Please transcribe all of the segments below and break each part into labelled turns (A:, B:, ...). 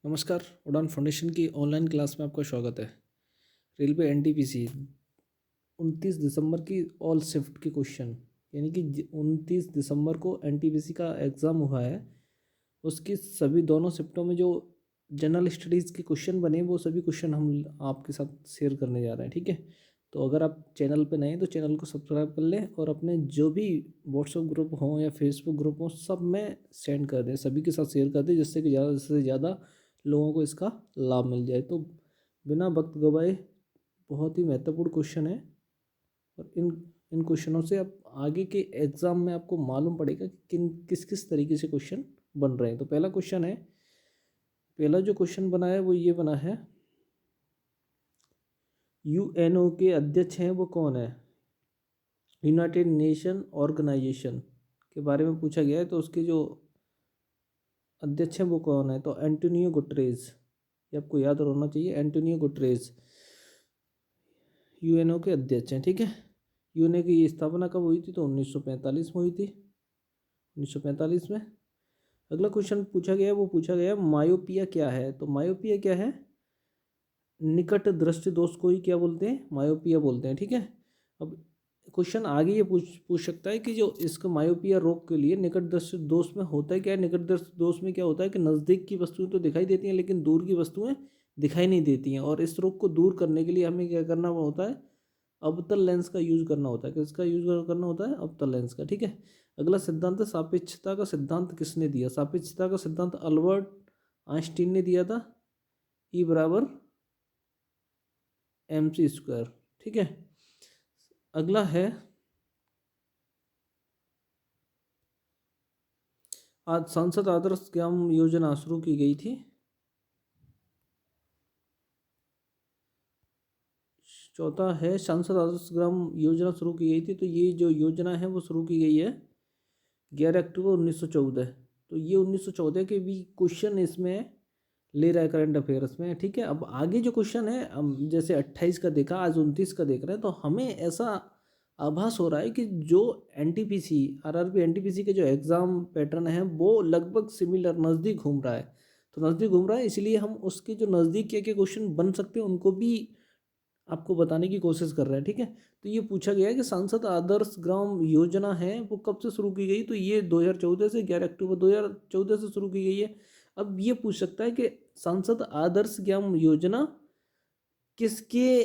A: नमस्कार। उड़ान फाउंडेशन की ऑनलाइन क्लास में आपका स्वागत है। रेलवे एनटीपीसी 29 दिसंबर की ऑल शिफ्ट के क्वेश्चन, यानी कि 29 दिसंबर को एनटीपीसी का एग्ज़ाम हुआ है। उसकी सभी दोनों शिफ्टों में जो जनरल स्टडीज़ के क्वेश्चन बने वो सभी क्वेश्चन हम आपके साथ शेयर करने जा रहे हैं। ठीक है, तो अगर आप चैनल पे नए हैं तो चैनल को सब्सक्राइब कर लें और अपने जो भी व्हाट्सएप ग्रुप हों या फेसबुक ग्रुप हों सब में सेंड कर दें, सभी के साथ शेयर कर दें, जिससे कि ज़्यादा से ज़्यादा लोगों को इसका लाभ मिल जाए। तो बिना वक्त गवाए बहुत ही महत्वपूर्ण क्वेश्चन है और इन इन क्वेश्चनों से आप आगे के एग्ज़ाम में आपको मालूम पड़ेगा कि किस किस तरीके से क्वेश्चन बन रहे हैं। तो पहला क्वेश्चन है, पहला जो क्वेश्चन बना है वो ये बना है, यूएनओ के अध्यक्ष हैं वो कौन है? यूनाइटेड नेशन ऑर्गेनाइजेशन के बारे में पूछा गया है, तो उसके जो अध्यक्ष हैं वो कौन है? तो एंटोनियो गुटरेज, ये आपको याद रहना चाहिए। एंटोनियो गुटरेज यूएनओ के अध्यक्ष हैं। ठीक है, यूएनओ की स्थापना कब हुई थी? तो 1945 में हुई थी, 1945 में। अगला क्वेश्चन पूछा गया है, वो पूछा गया है मायोपिया क्या है? तो मायोपिया क्या है? निकट दृष्टि दोष को ही क्या बोलते हैं? मायोपिया बोलते हैं। ठीक है, अब क्वेश्चन आगे ये पूछ सकता है कि जो इसको मायोपिया रोग के लिए निकट दृष्टि दोष में होता है क्या है? निकट दृष्टि दोष में क्या होता है कि नज़दीक की वस्तुएं तो दिखाई देती हैं लेकिन दूर की वस्तुएं दिखाई नहीं देती हैं, और इस रोग को दूर करने के लिए हमें क्या करना होता है? अवतल लेंस का यूज करना होता है। किसका यूज करना होता है? अवतल लेंस का। ठीक है, अगला सिद्धांत है, सापेक्षता का सिद्धांत किसने दिया? सापेक्षता का सिद्धांत अल्बर्ट आइंस्टीन ने दिया था। ई बराबर mc²। ठीक है, अगला है, आज सांसद आदर्श ग्राम योजना शुरू की गई थी। चौथा है, सांसद आदर्श ग्राम योजना शुरू की गई थी, तो ये जो योजना है वो शुरू की गई है 11 अक्टूबर 1914। तो ये 1914 के भी क्वेश्चन इसमें ले रहा है करंट अफेयर्स में। ठीक है, अब आगे जो क्वेश्चन है, जैसे 28 का देखा, आज 29 का देख रहे हैं, तो हमें ऐसा आभास हो रहा है कि जो एनटीपीसी आरआरबी एनटीपीसी के जो एग्ज़ाम पैटर्न है वो लगभग सिमिलर नज़दीक घूम रहा है। तो नज़दीक घूम रहा है, इसलिए हम उसके जो नज़दीक के क्वेश्चन बन सकते हैं उनको भी आपको बताने की कोशिश कर रहे हैं। ठीक है, तो ये पूछा गया है कि सांसद आदर्श ग्राम योजना है वो कब से शुरू की गई? तो ये 2014 से, 11 अक्टूबर 2014 से शुरू की गई है। अब ये पूछ सकता है कि सांसद आदर्श ग्राम योजना किसके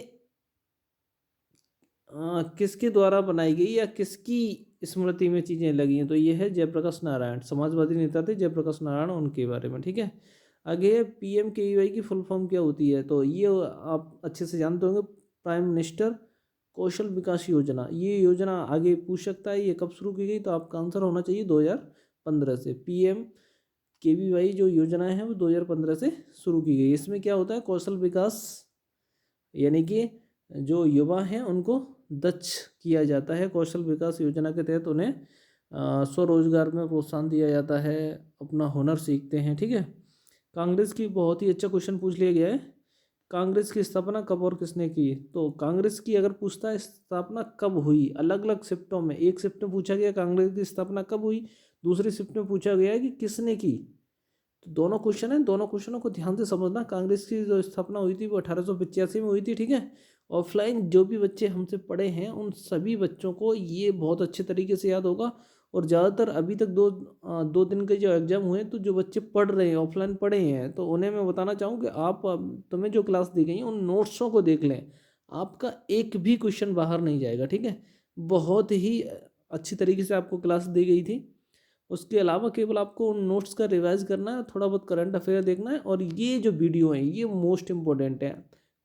A: किसके द्वारा बनाई गई या किसकी स्मृति में चीज़ें लगी हैं? तो ये है जयप्रकाश नारायण, समाजवादी नेता थे जयप्रकाश नारायण, उनके बारे में। ठीक है, आगे पीएमकेवीवाई की फुल फॉर्म क्या होती है? तो ये आप अच्छे से जानते होंगे, प्राइम मिनिस्टर कौशल विकास योजना। ये योजना आगे पूछ सकता है ये कब शुरू की गई? तो आपका आंसर होना चाहिए 2015 से। पीएमकेवीवाई जो योजना है वो 2015 से शुरू की गई। इसमें क्या होता है? कौशल विकास, यानी कि जो युवा हैं उनको दक्ष किया जाता है। कौशल विकास योजना के तहत उन्हें स्वरोजगार में प्रोत्साहन दिया जाता है, अपना हुनर सीखते हैं। ठीक है, कांग्रेस की बहुत ही अच्छा क्वेश्चन पूछ लिया गया है, कांग्रेस की स्थापना कब और किसने की? तो कांग्रेस की अगर पूछता है स्थापना कब हुई, अलग अलग शिफ्टों में, एक शिफ्ट में पूछा गया कांग्रेस की स्थापना कब हुई, दूसरी शिफ्ट में पूछा गया है कि किसने की। तो दोनों क्वेश्चन है, दोनों क्वेश्चनों को ध्यान से समझना। कांग्रेस की जो स्थापना हुई थी वो 1885 में हुई थी। ठीक है, ऑफलाइन जो भी बच्चे हमसे पढ़े हैं उन सभी बच्चों को ये बहुत अच्छे तरीके से याद होगा। और ज़्यादातर अभी तक 2 दिन के जो एग्जाम हुए तो जो बच्चे पढ़ रहे हैं, ऑफलाइन पढ़े हैं, तो उन्हें मैं बताना चाहूँ कि आप तुम्हें जो क्लास दी गई है उन नोट्सों को देख लें, आपका एक भी क्वेश्चन बाहर नहीं जाएगा। ठीक है, बहुत ही अच्छी तरीके से आपको क्लास दी गई थी। उसके अलावा केवल आपको उन नोट्स का रिवाइज करना है, थोड़ा बहुत करंट अफेयर देखना है, और ये जो वीडियो है ये मोस्ट इंपॉर्टेंट है।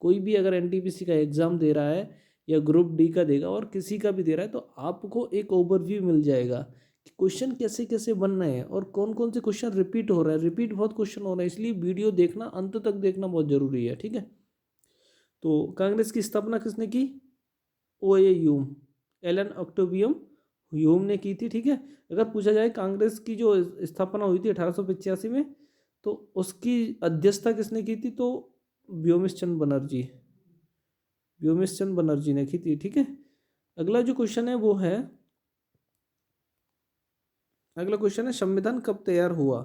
A: कोई भी अगर एनटीपीसी का एग्ज़ाम दे रहा है या ग्रुप डी का देगा और किसी का भी दे रहा है, तो आपको एक ओवरव्यू मिल जाएगा कि क्वेश्चन कैसे कैसे बन रहे हैं और कौन कौन से क्वेश्चन रिपीट हो रहा है। रिपीट बहुत क्वेश्चन हो रहे हैं, इसलिए वीडियो देखना, अंत तक देखना बहुत ज़रूरी है। ठीक है, तो कांग्रेस की स्थापना किसने की? ओ ए यूम, एलन ऑक्टोबियम ह्यूम ने की थी। ठीक है, अगर पूछा जाए कांग्रेस की जो स्थापना हुई थी 1885 में, तो उसकी अध्यक्षता किसने की थी? तो व्योमेश चंद्र बनर्जी, व्योमेश चंद्र बनर्जी ने की थी। ठीक है, अगला जो क्वेश्चन है वो है, अगला क्वेश्चन है संविधान कब तैयार हुआ?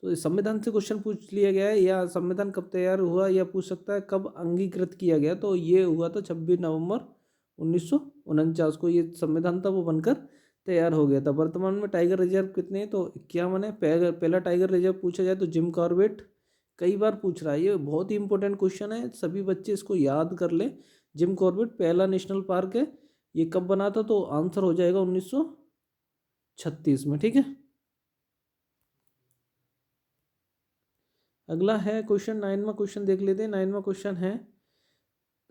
A: तो इस संविधान से क्वेश्चन पूछ लिया गया है, या संविधान कब तैयार हुआ, या पूछ सकता है कब अंगीकृत किया गया। तो ये हुआ था 26 नवंबर 1949 को ये संविधान था वो बनकर तैयार हो गया था। वर्तमान में टाइगर रिजर्व कितने हैं, तो 51 है। पहला टाइगर रिजर्व पूछा जाए तो जिम कॉर्बेट, कई बार पूछ रहा है, ये बहुत ही इंपॉर्टेंट क्वेश्चन है, सभी बच्चे इसको याद कर ले। जिम कॉर्बेट पहला नेशनल पार्क है, ये कब बना था, तो आंसर हो जाएगा 1936 में, ठीक है। अगला है क्वेश्चन 9वां क्वेश्चन देख लेते हैं। 9वां क्वेश्चन है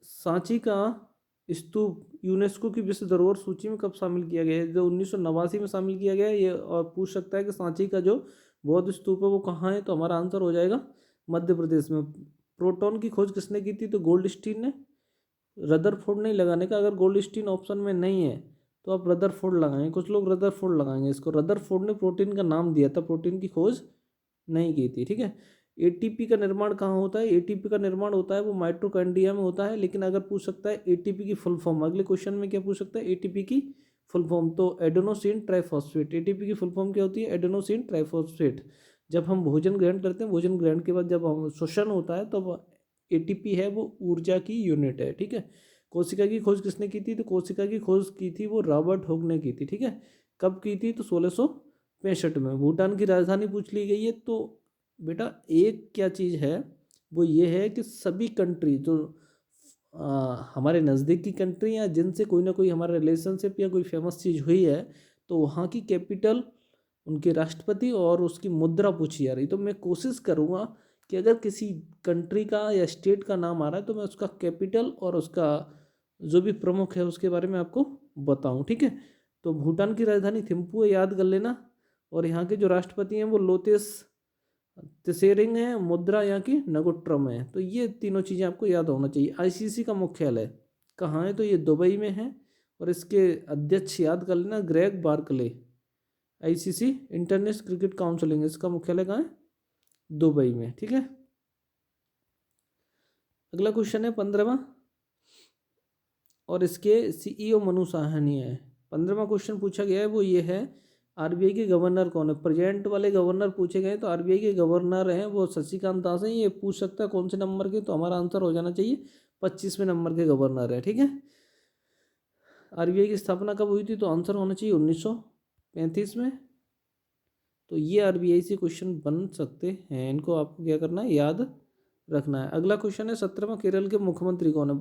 A: सांची का स्तूप यूनेस्को की विश्व धरोहर सूची में कब शामिल किया गया है, जो 1989 में शामिल किया गया है ये। और पूछ सकता है कि सांची का जो बौद्ध स्तूप है वो कहाँ है, तो हमारा आंसर हो जाएगा मध्य प्रदेश में। प्रोटॉन की खोज किसने की थी, तो गोल्डस्टीन ने। रदरफोर्ड नहीं लगाने का, अगर गोल्डस्टीन ऑप्शन में नहीं है तो आप रदरफोर्ड लगाएंगे, कुछ लोग रदरफोर्ड लगाएंगे इसको। रदरफोर्ड ने प्रोटीन का नाम दिया था, प्रोटीन की खोज नहीं की थी, ठीक है। एटीपी का निर्माण कहाँ होता है, एटीपी का निर्माण होता है वो माइटोकॉन्ड्रिया में होता है। लेकिन अगर पूछ सकता है एटीपी की फुल फॉर्म, अगले क्वेश्चन में क्या पूछ सकता है, एटीपी की फुल फॉर्म, तो एडेनोसिन ट्राइफॉस्फेट। एटीपी की फुल फॉर्म क्या होती है, एडेनोसिन ट्राइफॉस्फेट। जब हम भोजन ग्रहण करते हैं, भोजन ग्रहण के बाद जब हम श्वसन होता है तो एटीपी है वो ऊर्जा की यूनिट है, ठीक है। कोशिका की खोज किसने की थी, तो कोशिका की खोज की थी वो रॉबर्ट हुक ने की थी, ठीक है। कब की थी, तो 1665 में। भूटान की राजधानी पूछ ली गई है, तो बेटा एक क्या चीज़ है वो ये है कि सभी कंट्री जो हमारे नज़दीक की कंट्री या जिनसे कोई ना कोई हमारा रिलेशनशिप या कोई फेमस चीज़ हुई है, तो वहाँ की कैपिटल, उनके राष्ट्रपति और उसकी मुद्रा पूछी जा रही। तो मैं कोशिश करूँगा कि अगर किसी कंट्री का या स्टेट का नाम आ रहा है तो मैं उसका कैपिटल और उसका जो भी प्रमुख है उसके बारे में आपको बताऊं, ठीक है। तो भूटान की राजधानी थिम्पू है, याद कर लेना। और यहाँ के जो राष्ट्रपति हैं वो लोतेस त्शेरिंग है, मुद्रा यहाँ की नगोट्रम है। तो ये तीनों चीज़ें आपको याद होना चाहिए। आईसीसी का मुख्यालय कहाँ है, तो ये दुबई में है। और इसके अध्यक्ष याद कर लेना, Greg Barclay. ICC international cricket counselling, इसका मुख्यालय कहाँ है, दुबई में, ठीक है। अगला क्वेश्चन है 15वां, और इसके सीईओ मनु साहनी है। 15वां क्वेश्चन पूछा गया है वो ये है, आरबीआई के गवर्नर कौन है। प्रेजेंट वाले गवर्नर पूछे गए तो आरबीआई के गवर्नर हैं वो शशिकांत दास हैं। ये पूछ सकता है कौन से नंबर के, तो हमारा आंसर हो जाना चाहिए 25वें नंबर के गवर्नर है, ठीक है। आरबीआई की स्थापना कब हुई थी, तो आंसर होना चाहिए 1935 में। तो ये आरबीआई से क्वेश्चन बन सकते हैं, इनको आपको क्या करना है, याद रखना है। अगला क्वेश्चन है 17वां, केरल के मुख्यमंत्री कौन है।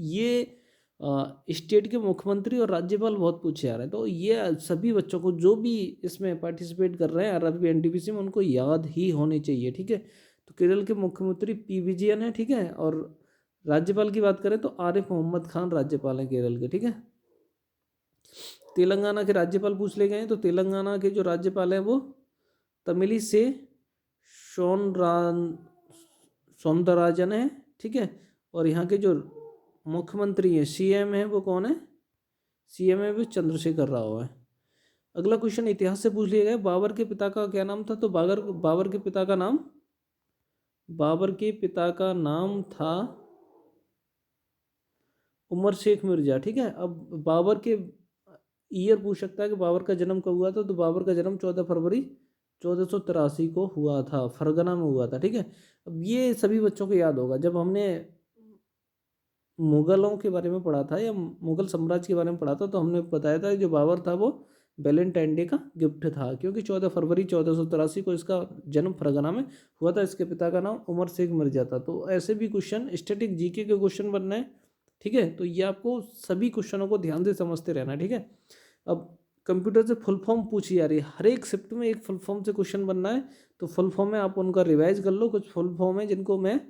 A: ये स्टेट के मुख्यमंत्री और राज्यपाल बहुत पूछे जा रहे हैं, तो ये सभी बच्चों को जो भी इसमें पार्टिसिपेट कर रहे हैं आरआरबी एनटीपीसी में उनको याद ही होने चाहिए, ठीक है। तो केरल के मुख्यमंत्री पी विजयन है, ठीक है। और राज्यपाल की बात करें तो आरिफ मोहम्मद खान राज्यपाल हैं केरल के, ठीक है। तेलंगाना के राज्यपाल पूछ ले गए, तो तेलंगाना के जो राज्यपाल हैं वो तमिली से सौंदरराजन है, ठीक है। और यहाँ के जो मुख्यमंत्री है, सीएम है, वो कौन है, सीएम है वो चंद्रशेखर राव है। अगला क्वेश्चन इतिहास से पूछ लिया गया, बाबर के पिता का क्या नाम था, तो बाबर के पिता का नाम था उमर शेख मिर्जा, ठीक है। अब बाबर के ईयर पूछ सकता है कि बाबर का जन्म कब हुआ था, तो बाबर का जन्म 14 फरवरी 1483 को हुआ था, फरगना में हुआ था, ठीक है। अब ये सभी बच्चों को याद होगा, जब हमने मुगलों के बारे में पढ़ा था या मुगल साम्राज्य के बारे में पढ़ा था तो हमने बताया था जो बाबर था वो वैलेंटाइन डे का गिफ्ट था, क्योंकि 14 फरवरी 1483 को इसका जन्म फरगना में हुआ था। इसके पिता का नाम उमर शेख मिर्जा था। तो ऐसे भी क्वेश्चन स्टैटिक जीके के क्वेश्चन बनना है, ठीक है। तो ये आपको सभी क्वेश्चनों को ध्यान से समझते रहना है, ठीक है। अब कंप्यूटर से फुल फॉर्म पूछी जा रही है, हर एक शिफ्ट में एक फुल फॉर्म से क्वेश्चन बनना है। तो फुल फॉर्म में आप उनका रिवाइज कर लो। कुछ फुल फॉर्म है जिनको मैं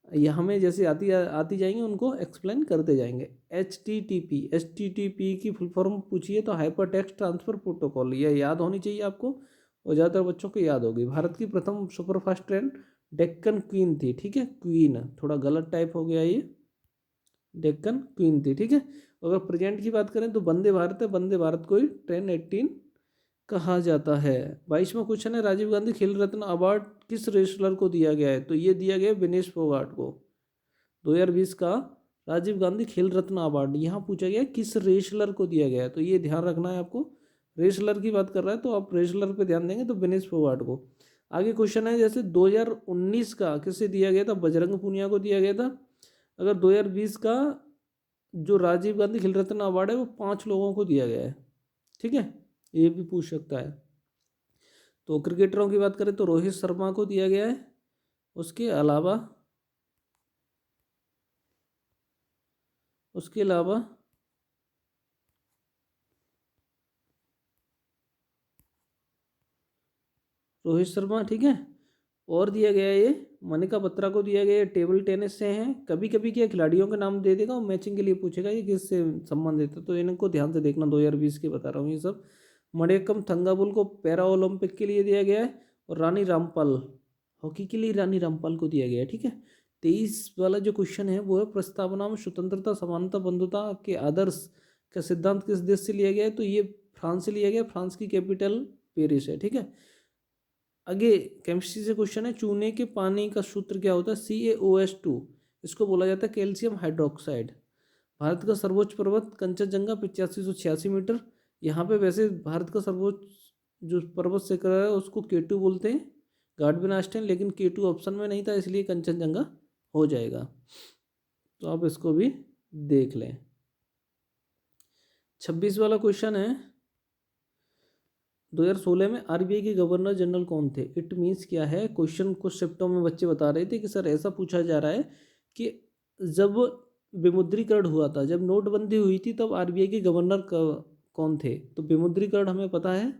A: यहाँ में जैसे आती जाएंगे उनको एक्सप्लेन करते जाएंगे। एच टी टी पी की फुल फॉर्म पूछिए तो हाइपर टेक्स्ट ट्रांसफ़र प्रोटोकॉल, ये याद होनी चाहिए आपको और ज़्यादातर बच्चों को याद होगी। भारत की प्रथम सुपरफास्ट ट्रेन डेक्कन क्वीन थी, ठीक है। क्वीन थोड़ा गलत टाइप हो गया, ये डेक्कन क्वीन थी, ठीक है। अगर प्रेजेंट की बात करें तो वंदे भारत है, वंदे भारत को ही ट्रेन 18 कहा जाता है। 22वां क्वेश्चन है, राजीव गांधी खेल रत्न अवार्ड किस रेसलर को दिया गया है, तो ये दिया गया विनेश फोगाट को। 2020 का राजीव गांधी खेल रत्न अवार्ड यहाँ पूछा गया किस रेसलर को दिया गया है, तो ये ध्यान रखना है आपको। रेसलर की बात कर रहा है तो आप रेसलर पे ध्यान देंगे तो विनेश फोगाट को। आगे क्वेश्चन है जैसे 2019 का किसे दिया गया था, बजरंग पूनिया को दिया गया था। अगर 2020 का जो राजीव गांधी खेल रत्न अवार्ड है वो 5 लोगों को दिया गया है, ठीक है, ये भी पूछ सकता है। तो क्रिकेटरों की बात करें तो रोहित शर्मा को दिया गया है। उसके अलावा रोहित शर्मा, ठीक है। और दिया गया है ये मनिका बत्रा को दिया गया है, टेबल टेनिस से हैं। कभी कभी क्या खिलाड़ियों के नाम दे देगा और मैचिंग के लिए पूछेगा ये किससे संबंधित है, तो इनको ध्यान से देखना, 2020 के बता रहा हूँ ये सब। मणिकम थंगाबुल को पैरा ओलंपिक के लिए दिया गया है। और रानी रामपाल हॉकी के लिए रानी रामपाल को दिया गया है, ठीक है। 23 वाला जो क्वेश्चन है वो है प्रस्तावना में स्वतंत्रता समानता बंधुता के आदर्श का सिद्धांत किस देश से लिया गया है, तो ये फ्रांस से लिया गया। फ्रांस की कैपिटल पेरिस है, ठीक है। आगे केमिस्ट्री से क्वेश्चन है, चूने के पानी का सूत्र क्या होता है, CaOH2। इसको बोला जाता है कैल्शियम हाइड्रोक्साइड। भारत का सर्वोच्च पर्वत कंचनजंगा 8586 मीटर। यहाँ पे वैसे भारत का सर्वोच्च जो पर्वत शिखर है उसको K2 बोलते हैं, गार्डबिन आस्टेन, लेकिन K2 ऑप्शन में नहीं था इसलिए कंचनजंगा हो जाएगा। तो आप इसको भी देख लें। 26 वाला क्वेश्चन है, 2016 में RBI के गवर्नर जनरल कौन थे। इट मीन्स क्या है, क्वेश्चन कुछ शिफ्टों में बच्चे बता रहे थे कि सर ऐसा पूछा जा रहा है कि जब विमुद्रीकरण हुआ था, जब नोटबंदी हुई थी, तब RBI के गवर्नर कौन थे। तो विमुद्रीकरण हमें पता है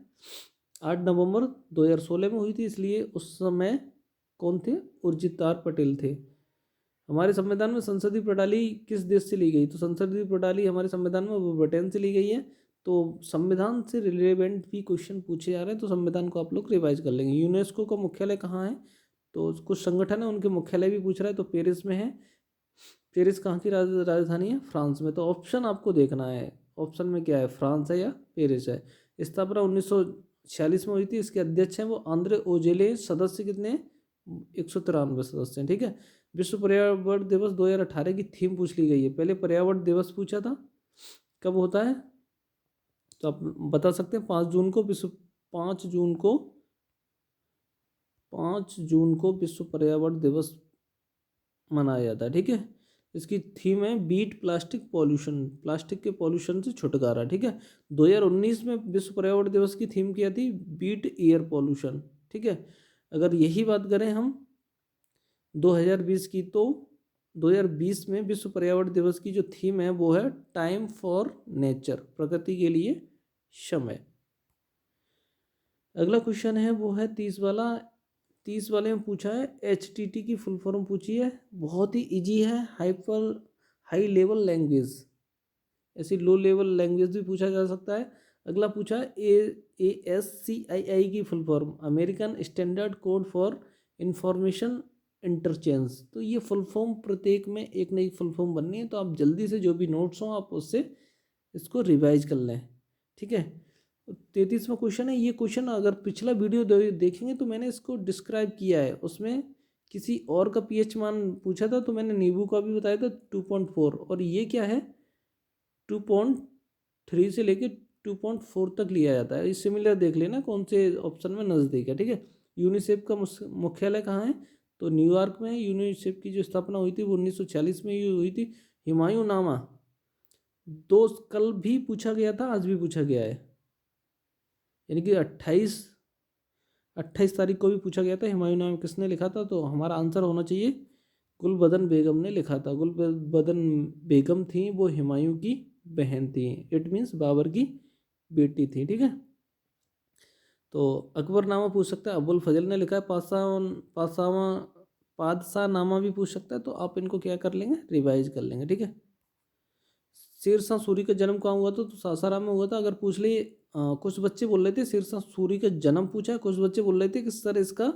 A: 8 नवंबर 2016 में हुई थी, इसलिए उस समय कौन थे, उर्जितार पटेल थे। हमारे संविधान में संसदीय प्रणाली किस देश से ली गई, तो संसदीय प्रणाली हमारे संविधान में ब्रिटेन से ली गई है। तो संविधान से रिलेवेंट भी क्वेश्चन पूछे जा रहे हैं, तो संविधान को आप लोग रिवाइज कर लेंगे। यूनेस्को का मुख्यालय कहाँ है, तो कुछ संगठन है उनके मुख्यालय भी पूछ रहा है, तो पेरिस में है। पेरिस कहाँ की राजधानी है, फ्रांस में। तो ऑप्शन आपको देखना है, ऑप्शन में क्या है, फ्रांस है या पेरिस है। स्थापना 1946 में हुई थी। इसके अध्यक्ष हैं वो आंद्रे ओजेले। सदस्य कितने, 193 सदस्य हैं, ठीक है। विश्व पर्यावरण दिवस 2018 की थीम पूछ ली गई है। पहले पर्यावरण दिवस पूछा था, कब होता है, तो आप बता सकते हैं 5 जून को। 5 जून को विश्व पर्यावरण दिवस मनाया जाता है, ठीक है। इसकी थीम है बीट प्लास्टिक पॉल्यूशन, प्लास्टिक के पॉल्यूशन से छुटकारा, ठीक है। 2019 में विश्व पर्यावरण दिवस की थीम क्या थी, बीट एयर पॉल्यूशन, ठीक है। अगर यही बात करें हम 2020 की, तो 2020 में विश्व पर्यावरण दिवस की जो थीम है वो है टाइम फॉर नेचर, प्रकृति के लिए समय। अगला क्वेश्चन है वो है 30 वाला। 30 वाले में पूछा है HTT की फुल फॉर्म पूछी है, बहुत ही इजी है। हाई लेवल लैंग्वेज, ऐसी लो लेवल लैंग्वेज भी पूछा जा सकता है। अगला पूछा है ASCII की full form, American standard code for information interchange. तो ये फुल फॉर्म प्रत्येक में एक नई फुल फॉर्म बननी है, तो आप जल्दी से जो भी नोट्स हों आप उससे इसको रिवाइज कर लें, ठीक है। 33वां क्वेश्चन है। ये क्वेश्चन अगर पिछला वीडियो देखेंगे तो मैंने इसको डिस्क्राइब किया है, उसमें किसी और का pH मान पूछा था, तो मैंने नींबू का भी बताया था 2.4, और ये क्या है 2.3 से लेके 2.4 तक लिया जाता है। सिमिलर देख लेना कौन से ऑप्शन में नज़दीक है, ठीक है। यूनिसेफ का मुख्यालय कहाँ है, तो न्यूयॉर्क में। यूनिसेफ की जो स्थापना हुई थी वो 1946 में ही हुई थी। हुमायूं नामा कल भी पूछा गया था, आज भी पूछा गया है, यानी कि 28 तारीख को भी पूछा गया था। हुमायूं नामा किसने लिखा था, तो हमारा आंसर होना चाहिए गुलबदन बेगम ने लिखा था। गुलबदन बेगम थी, वो हुमायूं की बहन थी, इट मीन्स बाबर की बेटी थी, ठीक है। तो अकबरनामा पूछ सकता है, अबुल फजल ने लिखा है। पादशाह नामा भी पूछ सकता है, तो आप इनको क्या कर लेंगे, रिवाइज कर लेंगे, ठीक है। शेरशाह सूरी का जन्म कहाँ हुआ था, तो सासाराम में हुआ था। अगर पूछ लिए कुछ बच्चे बोल रहे थे शेरशाह सूरी का जन्म पूछा, कुछ बच्चे बोल रहे थे कि सर इसका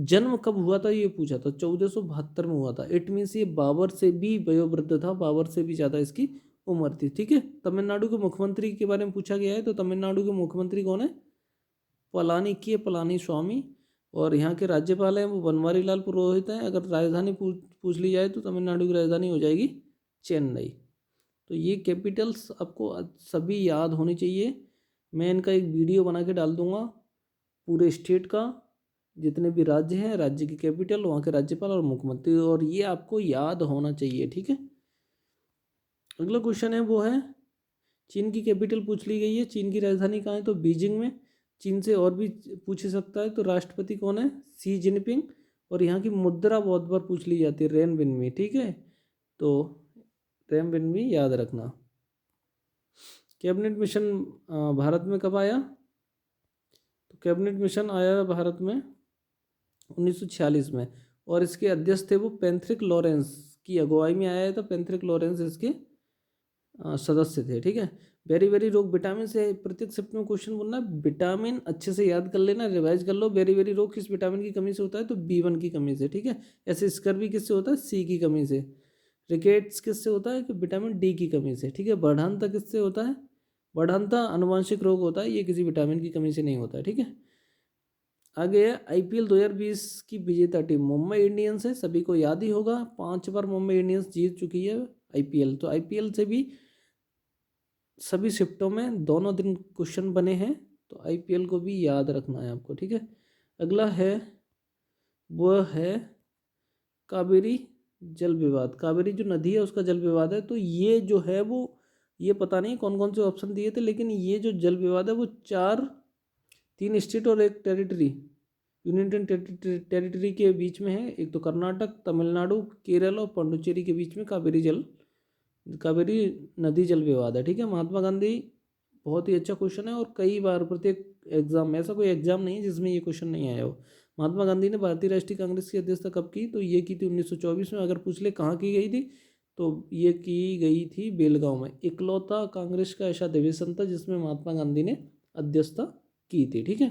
A: जन्म कब हुआ था, ये पूछा था 1472 में हुआ था। इट मीन्स ये बाबर से भी वयोवृद्ध था, बाबर से भी ज़्यादा इसकी उम्र थी, ठीक है। तमिलनाडु के मुख्यमंत्री के बारे में पूछा गया है, तो तमिलनाडु के मुख्यमंत्री कौन है, पलानी स्वामी। और यहाँ के राज्यपाल हैं वो बनवारी लाल पुरोहित हैं। अगर राजधानी पूछ ली जाए तो तमिलनाडु की राजधानी हो जाएगी चेन्नई। तो ये कैपिटल्स आपको सभी याद होनी चाहिए। मैं इनका एक वीडियो बना के डाल दूंगा पूरे स्टेट का, जितने भी राज्य हैं, राज्य की कैपिटल, वहाँ के राज्यपाल और मुख्यमंत्री, और ये आपको याद होना चाहिए, ठीक है। अगला क्वेश्चन है वो है चीन की कैपिटल पूछ ली गई है, चीन की राजधानी कहाँ है, तो बीजिंग में। चीन से और भी पूछ सकता है, तो राष्ट्रपति कौन है, शी जिनपिंग। और यहाँ की मुद्रा बहुत बार पूछ ली जाती है, रेनबिन्मी, ठीक है, तो रेनबिन्मी याद रखना। कैबिनेट मिशन भारत में कब आया, तो कैबिनेट मिशन आया भारत में 1946 में, और इसके अध्यक्ष थे वो पैट्रिक लॉरेंस की अगुवाई में आया था। पैट्रिक लॉरेंस इसके सदस्य थे, ठीक है। बेरी बेरी रोग, विटामिन से प्रत्येक शिफ्ट में क्वेश्चन बनना है, विटामिन अच्छे से याद कर लेना, रिवाइज कर लो। बेरी बेरी रोग किस विटामिन की कमी से होता है, तो B1 की कमी से, ठीक है। ऐसे स्कर्वी किससे होता है, C की कमी से। रिकेट्स किससे होता है, कि विटामिन D की कमी से, ठीक है। बढ़ानता किससे होता है, बढ़ानता अनुवांशिक रोग होता है, ये किसी विटामिन की कमी से नहीं होता है, ठीक है। आगे है IPL 2020 की विजेता टीम मुंबई इंडियंस है, सभी को याद ही होगा, 5 बार मुंबई इंडियंस जीत चुकी है IPL। तो IPL से भी सभी शिफ्टों में दोनों दिन क्वेश्चन बने हैं, तो IPL को भी याद रखना है आपको, ठीक है। अगला है वह है कावेरी जल विवाद, कावेरी जो नदी है उसका जल विवाद है। तो ये जो है वो, ये पता नहीं कौन कौन से ऑप्शन दिए थे, लेकिन ये जो जल विवाद है वो 3 स्टेट और एक टेरिटरी, यूनियन टेरिटरी के बीच में है। एक तो कर्नाटक, तमिलनाडु, केरल और पुडुचेरी के बीच में कावेरी नदी जल विवाद है, ठीक है। महात्मा गांधी, बहुत ही अच्छा क्वेश्चन है, और कई बार प्रत्येक एग्जाम में, ऐसा कोई एग्जाम नहीं है जिसमें ये क्वेश्चन नहीं आया हो। महात्मा गांधी ने भारतीय राष्ट्रीय कांग्रेस की अध्यक्षता कब की, तो ये की थी 1924 में। अगर पूछ ले कहाँ की गई थी, तो ये की गई थी बेलगांव में। इकलौता कांग्रेस का ऐसा अधिवेशन था जिसमें महात्मा गांधी ने अध्यक्षता की थी, ठीक है।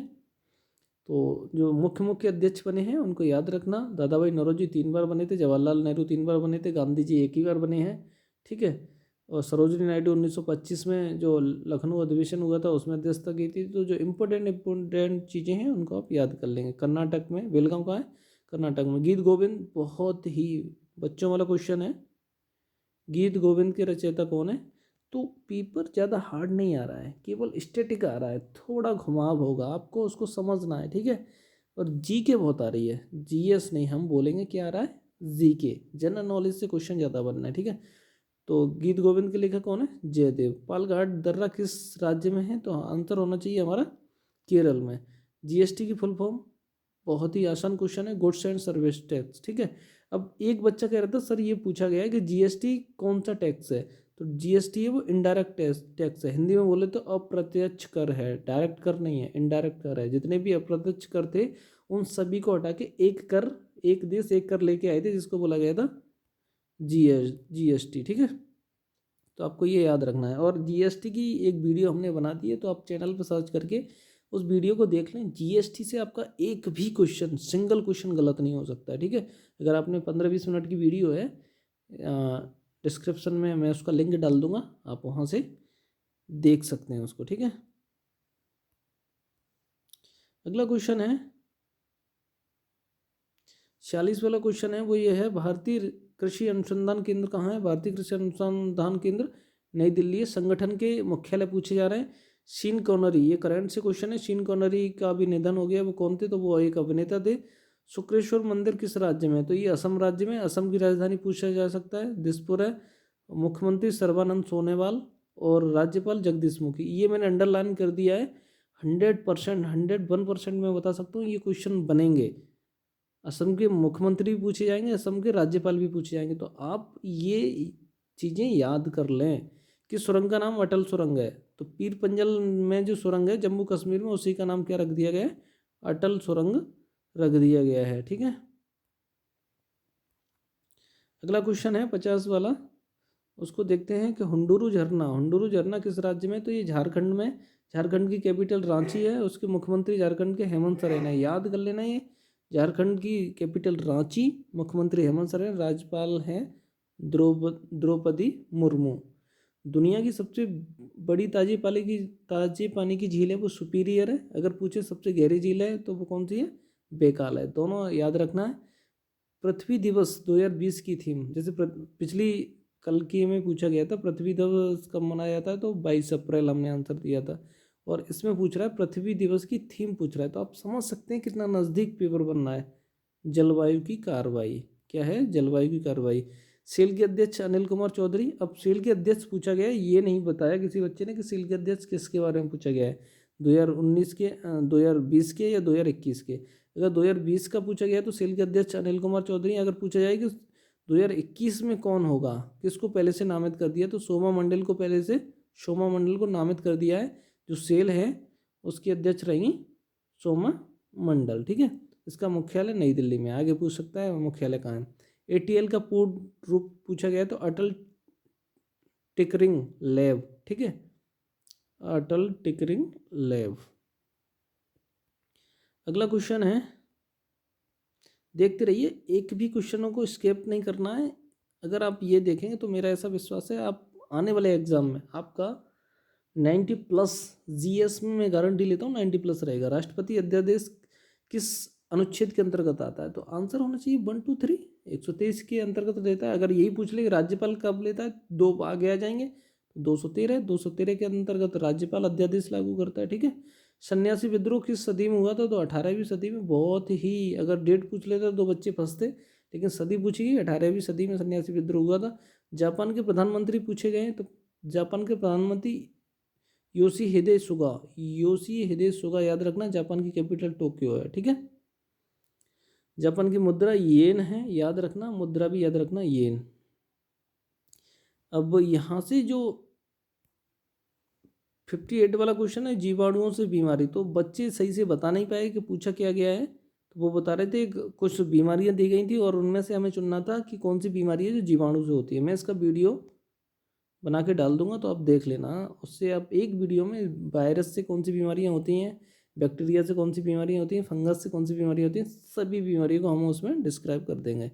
A: तो जो मुख्य मुख्य अध्यक्ष बने हैं उनको याद रखना, दादा भाई नौरोजी 3 बार बने थे, जवाहरलाल नेहरू 3 बार बने थे, गांधी जी 1 ही बार बने हैं, ठीक है। और सरोजिनी नायडू 1925 में जो लखनऊ अधिवेशन हुआ था उसमें अध्यक्षता की थी। तो जो इम्पोर्टेंट चीज़ें हैं उनको आप याद कर लेंगे। कर्नाटक में बेलगांव कहाँ है, कर्नाटक में। गीत गोविंद बहुत ही बच्चों वाला क्वेश्चन है, गीत गोविंद के रचयिता कौन है, तो पेपर ज़्यादा हार्ड नहीं आ रहा है, केवल स्टैटिक आ रहा है, थोड़ा घुमाव होगा, आपको उसको समझना है, ठीक है। और GK बहुत आ रही है, GS नहीं, हम बोलेंगे क्या आ रहा है, GK, जनरल नॉलेज से क्वेश्चन ज़्यादा बनना है, ठीक है। तो गीत गोविंद के लेखक कौन है, जयदेव। पालघाट दर्रा किस राज्य में है, तो आंसर होना चाहिए हमारा केरल में। GST की फुल फॉर्म, बहुत ही आसान क्वेश्चन है, गुड्स एंड सर्विस टैक्स, ठीक है। अब एक बच्चा कह रहा था सर ये पूछा गया है कि GST कौन सा टैक्स है, तो GST है वो इनडायरेक्ट टैक्स है, हिंदी में बोले तो अप्रत्यक्ष कर है, डायरेक्ट कर नहीं है, इनडायरेक्ट कर है। जितने भी अप्रत्यक्ष कर थे उन सभी को हटा के एक कर, एक देश एक कर लेके आए थे, जिसको बोला गया था GST, ठीक है। तो आपको ये याद रखना है। और GST की एक वीडियो हमने बना दी है, तो आप चैनल पर सर्च करके उस वीडियो को देख लें। GST से आपका एक भी क्वेश्चन, सिंगल क्वेश्चन गलत नहीं हो सकता है, ठीक है। अगर आपने 15-20 मिनट की वीडियो है, डिस्क्रिप्शन में मैं उसका लिंक डाल दूंगा, आप वहाँ से देख सकते हैं उसको, ठीक है। अगला क्वेश्चन है 46 वाला क्वेश्चन है, वो ये है भारतीय कृषि अनुसंधान केंद्र कहाँ है, भारतीय कृषि अनुसंधान केंद्र नई दिल्ली है। संगठन के मुख्यालय पूछे जा रहे हैं, शीन कॉनरी, ये करंट से क्वेश्चन है। शीन कॉनरी का भी निधन हो गया, वो कौन थे, तो वो एक अभिनेता थे। शुक्रेश्वर मंदिर किस राज्य में है, तो ये असम राज्य में। असम की राजधानी पूछा जा सकता है, दिसपुर है। मुख्यमंत्री सर्बानंद सोनोवाल और राज्यपाल जगदीश मुखी, ये मैंने अंडरलाइन कर दिया है। 100%, 101% मैं बता सकता हूँ ये क्वेश्चन बनेंगे। असम के मुख्यमंत्री भी पूछे जाएंगे, असम के राज्यपाल भी पूछे जाएंगे, तो आप ये चीज़ें याद कर लें। कि सुरंग का नाम अटल सुरंग है, तो पीर पंजल में जो सुरंग है जम्मू कश्मीर में, उसी का नाम क्या रख दिया गया है, अटल सुरंग रख दिया गया है, ठीक है। अगला क्वेश्चन है 50 वाला, उसको देखते हैं कि हुंडुरु झरना किस राज्य में, तो ये झारखंड में। झारखंड की कैपिटल रांची है, उसके मुख्यमंत्री झारखंड के हेमंत सोरेन है, याद कर लेना ये। झारखंड की कैपिटल रांची, मुख्यमंत्री हेमंत सोरेन, राज्यपाल हैं द्रौपदी मुर्मू। दुनिया की सबसे बड़ी ताजे पानी की झील है वो सुपीरियर है। अगर पूछे सबसे गहरी झील है तो वो कौन सी है, बेकाल है। दोनों याद रखना है। पृथ्वी दिवस 2020 की थीम, जैसे पिछली कल की में पूछा गया था पृथ्वी दिवस कब मनाया जाता है, तो 22 अप्रैल हमने आंसर दिया था। और इसमें पूछ रहा है पृथ्वी दिवस की थीम पूछ रहा है, तो आप समझ सकते हैं कितना नज़दीक पेपर बनना है। जलवायु की कार्रवाई, क्या है? जलवायु की कार्रवाई। सेल के अध्यक्ष अनिल कुमार चौधरी। अब सेल के अध्यक्ष पूछा गया है, ये नहीं बताया किसी बच्चे ने कि सेल के अध्यक्ष किसके बारे में पूछा गया है, 2019 के 2020 के या 2021 के। अगर 2020 का पूछा गया है तो सेल के अध्यक्ष अनिल कुमार चौधरी। अगर पूछा जाए कि 2021 में कौन होगा, किसको पहले से नामित कर दिया, तो सोमा मंडल को पहले से सोमा मंडल को नामित कर दिया है। जो सेल है उसकी अध्यक्ष रहेंगी सोमा मंडल, ठीक है। इसका मुख्यालय नई दिल्ली में। आगे पूछ सकता है मुख्यालय कहाँ है। एटीएल का पूर्ण रूप पूछा गया है तो अटल टिकरिंग लैब, ठीक है, अटल टिकरिंग लैब। अगला क्वेश्चन है, देखते रहिए, एक भी क्वेश्चनों को स्किप नहीं करना है। अगर आप ये देखेंगे तो मेरा ऐसा विश्वास है आप आने वाले एग्जाम में आपका 90+ जीएस में मैं गारंटी लेता हूँ 90+ रहेगा। राष्ट्रपति अध्यादेश किस अनुच्छेद के अंतर्गत आता है, तो आंसर होना चाहिए 1 2 3 123 के अंतर्गत रहता है। अगर यही पूछ ले राज्यपाल कब लेता है, दो आगे आ जाएंगे। 213 के अंतर्गत राज्यपाल अध्यादेश लागू करता है, ठीक है। सन्यासी विद्रोह किस सदी में हुआ था, तो 18वीं सदी में। बहुत ही, अगर डेट पूछ लेते तो बच्चे फंसते, लेकिन सदी पूछी गई, 18वीं सदी में सन्यासी विद्रोह हुआ था। जापान के प्रधानमंत्री पूछे गए, तो जापान के प्रधानमंत्री योशिहिदे सुगा याद रखना। जापान की कैपिटल टोक्यो है, ठीक है। जापान की मुद्रा येन है, याद रखना, मुद्रा भी याद रखना येन। अब यहाँ से जो 58 वाला क्वेश्चन है, जीवाणुओं से बीमारी, तो बच्चे सही से बता नहीं पाए कि पूछा क्या गया है। तो वो बता रहे थे कुछ बीमारियां दी गई थी और उनमें से हमें चुनना था कि कौन सी बीमारी है जो जीवाणु से होती है। मैं इसका वीडियो बना के डाल दूंगा तो आप देख लेना। उससे आप एक वीडियो में वायरस से कौन सी बीमारियां होती हैं, बैक्टीरिया से कौन सी बीमारियां होती हैं, फंगस से कौन सी बीमारियां होती हैं, सभी बीमारियों को हम उसमें डिस्क्राइब कर देंगे।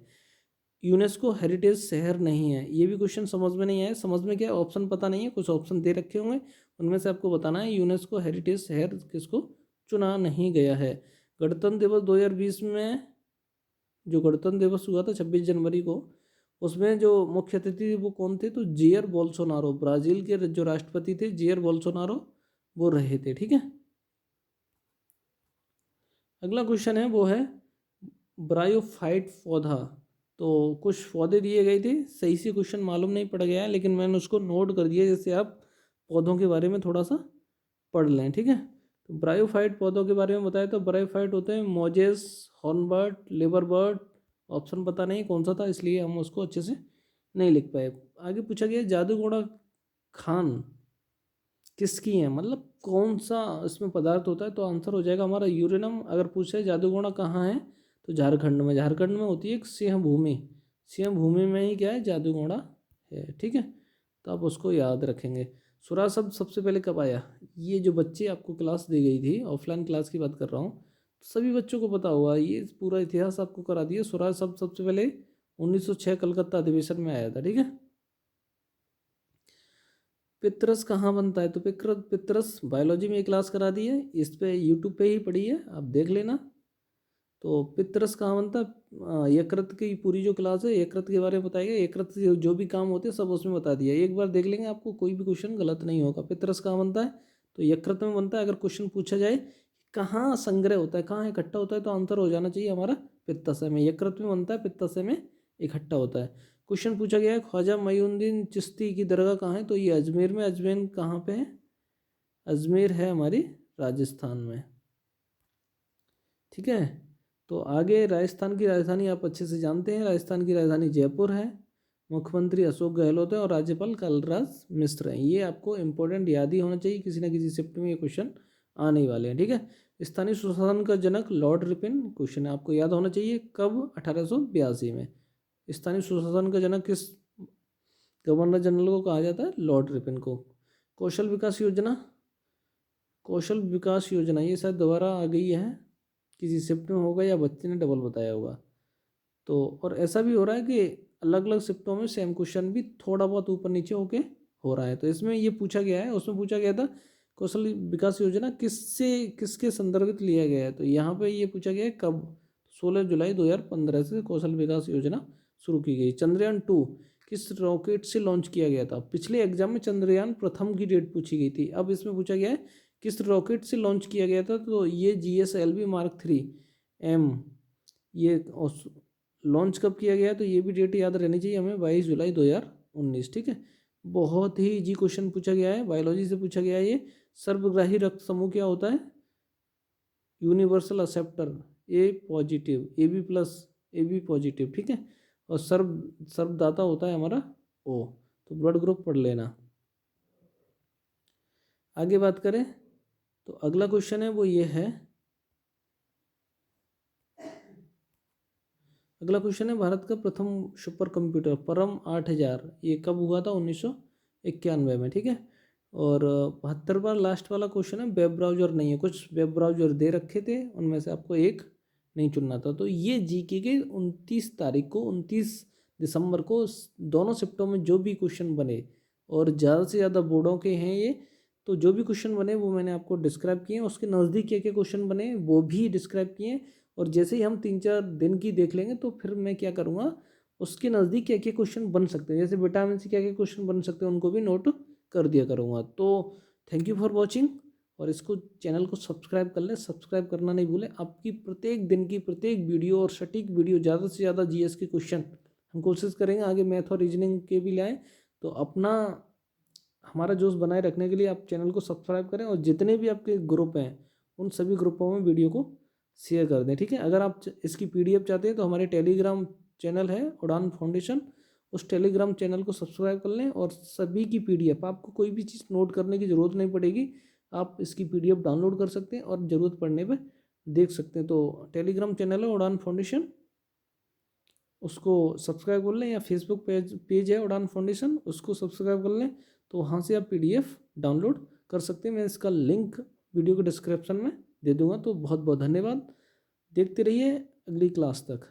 A: यूनेस्को हेरिटेज शहर नहीं है, ये भी क्वेश्चन समझ में नहीं आया। समझ में क्या, ऑप्शन पता नहीं है, कुछ ऑप्शन दे रखे होंगे, उनमें से आपको बताना है यूनेस्को हेरिटेज शहर किसको चुना नहीं गया है। गणतंत्र दिवस 2020 में, जो गणतंत्र दिवस हुआ था 26 जनवरी को, उसमें जो मुख्य अतिथि थे वो कौन थे, तो जेयर बोल्सोनारो, ब्राज़ील के जो राष्ट्रपति थे जेयर बोल्सोनारो, वो रहे थे, ठीक है। अगला क्वेश्चन है वो है ब्रायोफाइट पौधा। तो कुछ पौधे दिए गए थे, सही से क्वेश्चन मालूम नहीं पड़ गया है, लेकिन मैंने उसको नोट कर दिया जैसे आप पौधों के बारे में थोड़ा सा पढ़ लें, ठीक है। तो ब्रायोफाइट पौधों के बारे में बताया, तो ब्रायोफाइट होते हैं मोजेस, हॉर्नबर्ड, लेबरबर्ड। ऑप्शन पता नहीं कौन सा था, इसलिए हम उसको अच्छे से नहीं लिख पाए। आगे पूछा गया जादूगोड़ा खान किसकी है, मतलब कौन सा इसमें पदार्थ होता है, तो आंसर हो जाएगा हमारा यूरेनम। अगर पूछे जादूगोड़ा कहाँ है, तो झारखंड में। झारखंड में होती है एक सिंह भूमि, सिंह भूमि में ही क्या है, जादूगोड़ा है, ठीक है। तो आप उसको याद रखेंगे। स्वराज शब्द सबसे पहले कब आया, ये जो बच्चे आपको क्लास दी गई थी, ऑफलाइन क्लास की बात कर रहा हूँ, सभी बच्चों को पता हुआ, ये पूरा इतिहास आपको करा दिया। स्वराज शब्द सबसे पहले 1906 कलकत्ता अधिवेशन में आया था, ठीक है। पितरस कहाँ बनता है, तो पितरस बायोलॉजी में एक क्लास करा दी है, इस पे यूट्यूब पे ही पढ़ी है, आप देख लेना। तो पितरस कहाँ बनता है, यकृत की पूरी जो क्लास है यकृत के बारे में बताएगा, यकृत से जो भी काम होते हैं सब उसमें बता दिया। एक बार देख लेंगे, आपको कोई भी क्वेश्चन गलत नहीं होगा। पितरस कहाँ बनता है, तो यकृत में बनता है। अगर क्वेश्चन पूछा जाए कहाँ संग्रह होता है, कहाँ इकट्ठा होता है, तो आंसर हो जाना चाहिए हमारा पित्ताशय में। यकृत में बनता है, पित्ताशय में इकट्ठा होता है। क्वेश्चन पूछा गया है ख्वाजा मोइनुद्दीन चिश्ती की दरगाह कहाँ है, तो ये अजमेर में। अजमेर कहाँ पे है, अजमेर है हमारी राजस्थान में, ठीक है। तो आगे राजस्थान की राजधानी आप अच्छे से जानते हैं, राजस्थान की राजधानी जयपुर है। मुख्यमंत्री अशोक गहलोत है और राज्यपाल कलराज मिश्र हैं। ये आपको इंपॉर्टेंट याद ही होना चाहिए, किसी ना किसी शिफ्ट में ये क्वेश्चन आने ही वाले हैं, ठीक है। स्थानीय सुशासन का जनक लॉर्ड रिपन, क्वेश्चन आपको याद होना चाहिए, कब, 1882 में। स्थानीय सुशासन का जनक किस गवर्नर जनरल को कहा जाता है, लॉर्ड रिपन को। कौशल विकास योजना, कौशल विकास योजना ये शायद दोबारा आ गई है, किसी शिफ्ट में होगा या बच्चे ने डबल बताया होगा। तो और ऐसा भी हो रहा है कि अलग अलग शिफ्टों में सेम क्वेश्चन भी थोड़ा बहुत ऊपर नीचे होके हो रहा है। तो इसमें ये पूछा गया है, उसमें पूछा गया था कौशल विकास योजना किससे किसके संदर्भित लिया गया है, तो यहाँ पे ये पूछा गया है कब, 16 जुलाई 2015 से कौशल विकास योजना शुरू की गई। चंद्रयान-2 किस रॉकेट से लॉन्च किया गया था, पिछले एग्जाम में चंद्रयान प्रथम की डेट पूछी गई थी, अब इसमें पूछा गया है किस रॉकेट से लॉन्च किया गया था? तो ये GSLV Mark 3M, ये लॉन्च कब किया गया? तो ये भी डेट याद रहनी चाहिए हमें, 22 जुलाई 2019। ठीक है, बहुत ही इजी क्वेश्चन पूछा गया है, बायोलॉजी से पूछा गया है ये। सर्वग्राही रक्त समूह क्या होता है? यूनिवर्सल एक्सेप्टर, ए पॉजिटिव, AB+, AB पॉजिटिव। ठीक है, और सर्वदाता होता है हमारा O। तो ब्लड ग्रुप पढ़ लेना। आगे बात करें तो अगला क्वेश्चन है वो ये है, अगला क्वेश्चन है भारत का प्रथम सुपर कंप्यूटर परम 8000 ये कब हुआ था? 1991 में। ठीक है, और 72वां लास्ट वाला क्वेश्चन है, वेब ब्राउज़र नहीं है, कुछ वेब ब्राउज़र दे रखे थे, उनमें से आपको एक नहीं चुनना था। तो ये जीके के 29 तारीख को, 29 दिसंबर को दोनों शिफ्टों में जो भी क्वेश्चन बने, और ज़्यादा से ज़्यादा बोर्डों के हैं ये, तो जो भी क्वेश्चन बने वो मैंने आपको डिस्क्राइब किए हैं। उसके नज़दीक क्या क्या क्वेश्चन बने वो भी डिस्क्राइब किए हैं। और जैसे ही हम 3-4 दिन की देख लेंगे तो फिर मैं क्या करूँगा, उसके नज़दीक क्या क्या क्वेश्चन बन सकते हैं, जैसे विटामिन से क्या क्या क्वेश्चन बन सकते हैं उनको भी नोट कर दिया करूँगा। तो थैंक यू फॉर वॉचिंग, और इसको चैनल को सब्सक्राइब कर लें, सब्सक्राइब करना नहीं भूलें। आपकी प्रत्येक दिन की प्रत्येक वीडियो और सटीक वीडियो, ज़्यादा से ज़्यादा जीएस के क्वेश्चन हम कोशिश करेंगे आगे मैथ और रीजनिंग के भी लाएँ। तो अपना हमारा जोश बनाए रखने के लिए आप चैनल को सब्सक्राइब करें, और जितने भी आपके ग्रुप हैं उन सभी ग्रुपों में वीडियो को शेयर कर दें। ठीक है, अगर आप इसकी PDF चाहते हैं तो हमारे टेलीग्राम चैनल है उड़ान फाउंडेशन, उस टेलीग्राम चैनल को सब्सक्राइब कर लें, और सभी की PDF, आपको कोई भी चीज़ नोट करने की ज़रूरत नहीं पड़ेगी, आप इसकी PDF डाउनलोड कर सकते हैं और ज़रूरत पड़ने पर देख सकते हैं। तो टेलीग्राम चैनल है उड़ान फाउंडेशन, उसको सब्सक्राइब कर लें, या फेसबुक पेज है उड़ान फाउंडेशन, उसको सब्सक्राइब कर लें, तो वहाँ से आप PDF डाउनलोड कर सकते हैं। मैं इसका लिंक वीडियो के डिस्क्रिप्शन में दे दूँगा। तो बहुत बहुत धन्यवाद, देखते रहिए अगली क्लास तक।